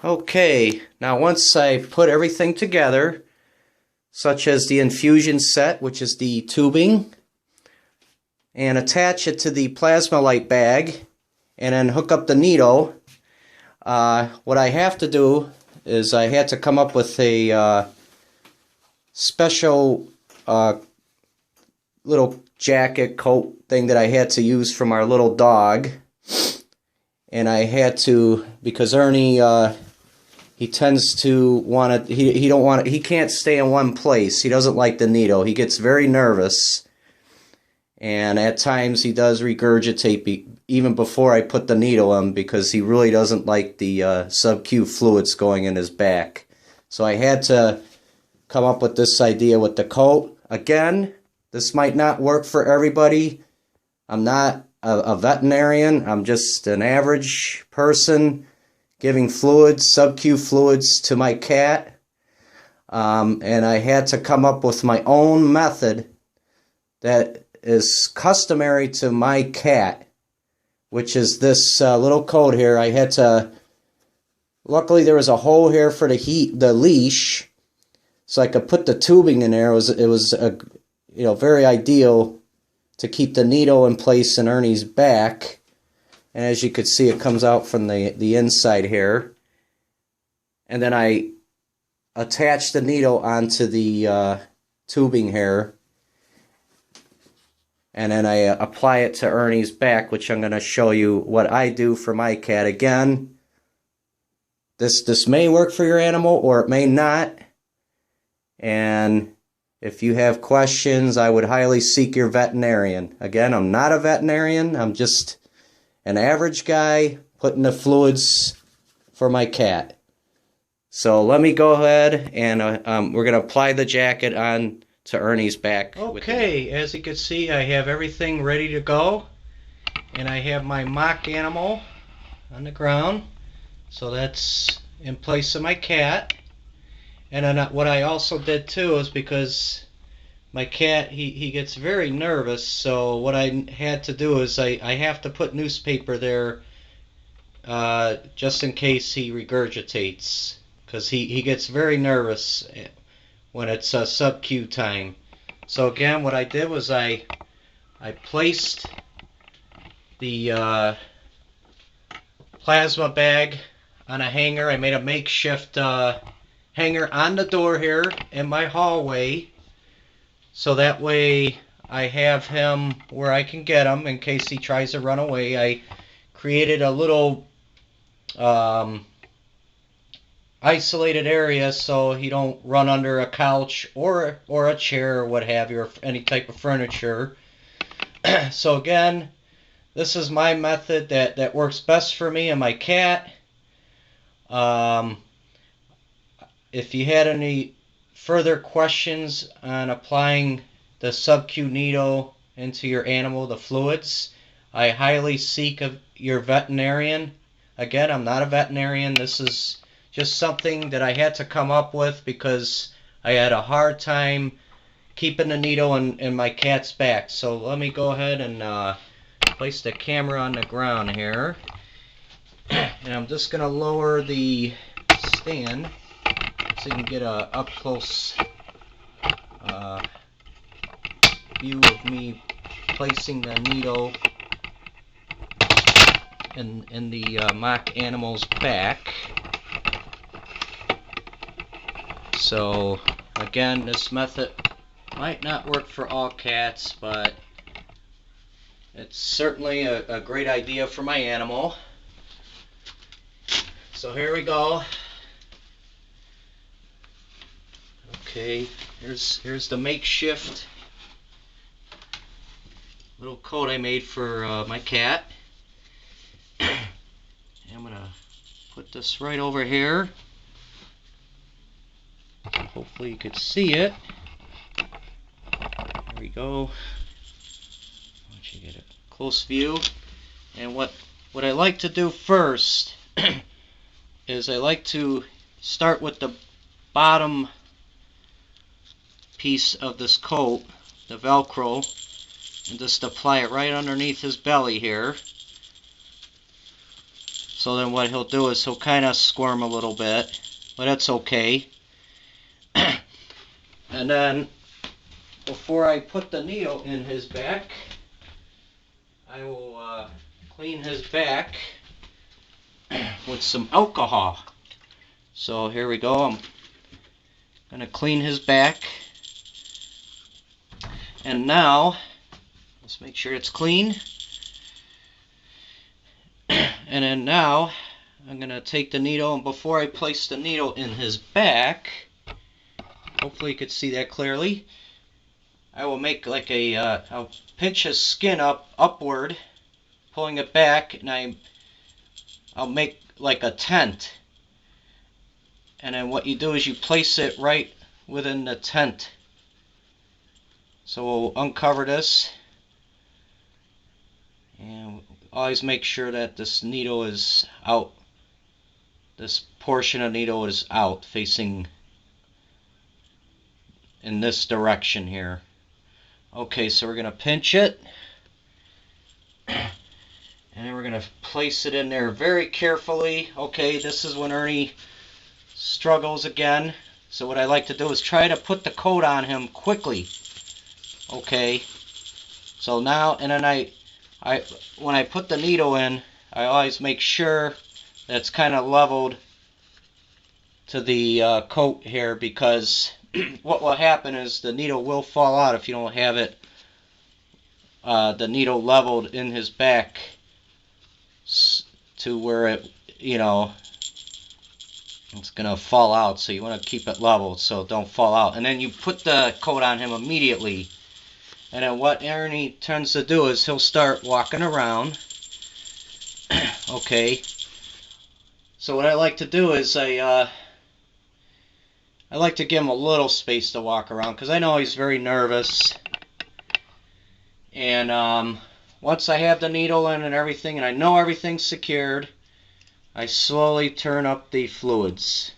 Okay, now once I put everything together, such as the infusion set, which is the tubing, and attach it to the plasma light bag, and then hook up the needle, what I have to do is I had to come up with a special little jacket coat thing that I had to use from our little dog. And I had to, because Ernie, he tends to want to, he can't stay in one place. He doesn't like the needle. He gets very nervous. And at times he does regurgitate even before I put the needle in, because he really doesn't like the sub-Q fluids going in his back. So I had to come up with this idea with the coat. Again, this might not work for everybody. I'm not a veterinarian. I'm just an average person giving fluids, sub-Q fluids to my cat. And I had to come up with my own method that is customary to my cat, which is this little coat here. I had to, luckily there was a hole here for the leash, so I could put the tubing in there. It was very ideal to keep the needle in place in Ernie's back. And as you could see, it comes out from the inside here. And then I attach the needle onto the tubing here. And then I apply it to Ernie's back, which I'm going to show you what I do for my cat. Again, this may work for your animal or it may not. And if you have questions, I would highly seek your veterinarian. Again, I'm not a veterinarian. I'm just an average guy putting the fluids for my cat. So let me go ahead and we're going to apply the jacket on to Ernie's back. Okay, as you can see, I have everything ready to go. And I have my mock animal on the ground. So that's in place of my cat. And then what I also did too is, because my cat, he gets very nervous, so what I had to do is I have to put newspaper there just in case he regurgitates, because he gets very nervous when it's sub-Q time. So again, what I did was I placed the plasma bag on a hanger. I made a makeshift hanger on the door here in my hallway, so that way I have him where I can get him in case he tries to run away. I created a little isolated area so he don't run under a couch or a chair or what have you, or any type of furniture. So again, this is my method that works best for me and my cat. If you had any further questions on applying the sub-Q needle into your animal, the fluids, I highly seek your veterinarian. Again, I'm not a veterinarian. This is just something that I had to come up with because I had a hard time keeping the needle in my cat's back. So let me go ahead and place the camera on the ground here. And I'm just going to lower the stand so you can get a up-close view of me placing the needle in the mock animal's back. So again, this method might not work for all cats, but it's certainly a great idea for my animal. So here we go. Okay, here's the makeshift little coat I made for my cat. And I'm gonna put this right over here. Hopefully you could see it. There we go. I want you to get a close view. And what I like to do first is I like to start with the bottom piece of this coat, the Velcro, and just apply it right underneath his belly here. So then what he'll do is he'll kind of squirm a little bit, but that's okay. And then before I put the needle in his back, I will clean his back with some alcohol. So here we go. I'm gonna clean his back, and now let's make sure it's clean. And then now I'm gonna take the needle, and before I place the needle in his back, hopefully you can see that clearly, I will make like a I'll pinch his skin upward, pulling it back, and I'll make like a tent. And then what you do is you place it right within the tent. So we'll uncover this, and always make sure that this needle is out. This portion of needle is out, facing in this direction here. Okay, so we're going to pinch it, and then we're going to place it in there very carefully. Okay, this is when Ernie struggles again. So what I like to do is try to put the coat on him quickly. Okay, so now, and then when I put the needle in, I always make sure that it's kind of leveled to the coat here, because what will happen is the needle will fall out if you don't have it, the needle leveled in his back to where it, you know, it's gonna fall out. So you want to keep it leveled so it don't fall out. And then you put the coat on him immediately. And then what Ernie tends to do is he'll start walking around. Okay. So what I like to do is I like to give him a little space to walk around, because I know he's very nervous. And once I have the needle in and everything, and I know everything's secured, I slowly turn up the fluids.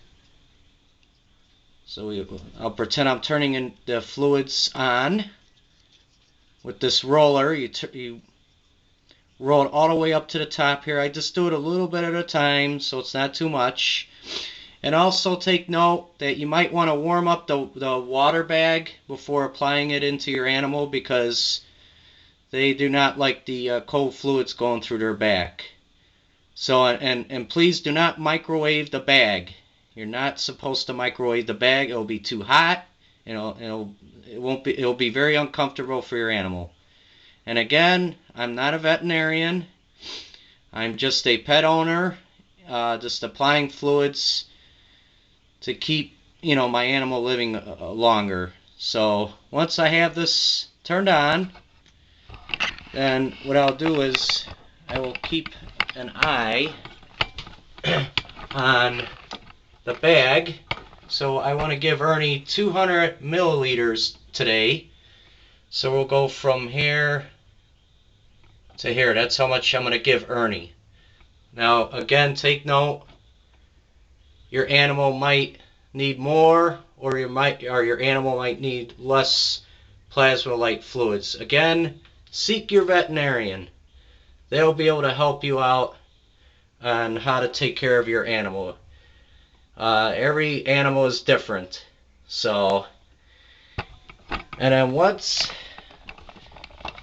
So I'll pretend I'm turning in the fluids on with this roller. You roll it all the way up to the top here. I just do it a little bit at a time, so it's not too much. And also take note that you might want to warm up the water bag before applying it into your animal, because they do not like the cold fluids going through their back. So, and please do not microwave the bag. You're not supposed to microwave the bag. It'll be too hot. It'll be very uncomfortable for your animal. And again, I'm not a veterinarian. I'm just a pet owner, just applying fluids to keep, you know, my animal living longer. So once I have this turned on, then what I'll do is I will keep an eye on the bag. So I want to give Ernie 200 milliliters today. So we'll go from here to here. That's how much I'm going to give Ernie. Now again, take note, your animal might need more, or your animal might need less plasma light fluids. Again, seek your veterinarian. They'll be able to help you out on how to take care of your animal. Every animal is different. So, and then once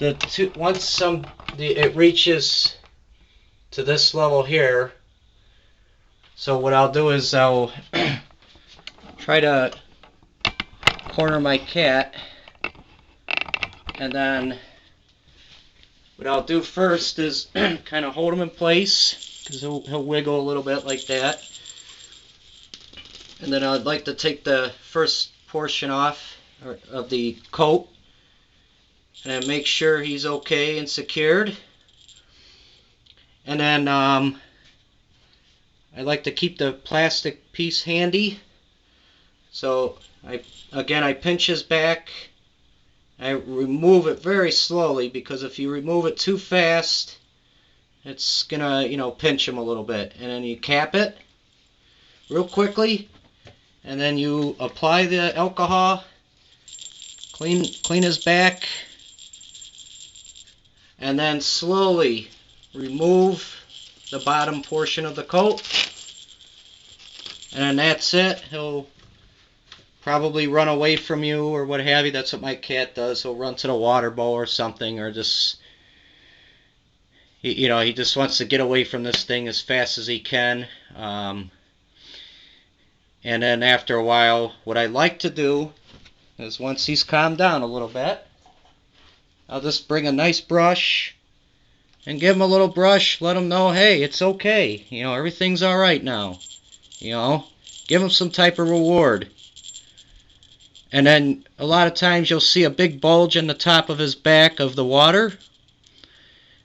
it reaches to this level here, so what I'll do is I'll try to corner my cat, and then what I'll do first is kind of hold him in place, because he'll wiggle a little bit like that. And then I'd like to take the first portion off of the coat and make sure he's okay and secured. And then I like to keep the plastic piece handy. So I pinch his back. I remove it very slowly, because if you remove it too fast, it's gonna, you know, pinch him a little bit. And then you cap it real quickly, and then you apply the alcohol, clean his back, and then slowly remove the bottom portion of the coat. And then that's it. He'll probably run away from you or what have you. That's what my cat does. He'll run to the water bowl or something, or just, you know, he just wants to get away from this thing as fast as he can. And then after a while, what I like to do is, once he's calmed down a little bit, I'll just bring a nice brush and give him a little brush, let him know, hey, it's okay, you know, everything's alright now, you know, give him some type of reward. And then a lot of times you'll see a big bulge in the top of his back of the water,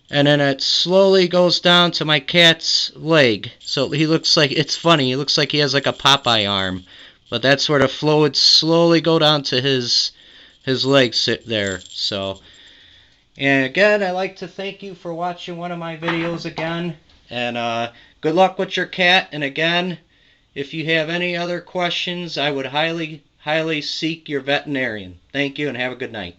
and then it slowly goes down to my cat's leg. So he looks like, it's funny, he looks like he has like a Popeye arm, but that's where the fluids slowly go down to his legs sit there. So, and again, I'd like to thank you for watching one of my videos again, and good luck with your cat. And again, if you have any other questions, I would highly seek your veterinarian. Thank you, and have a good night.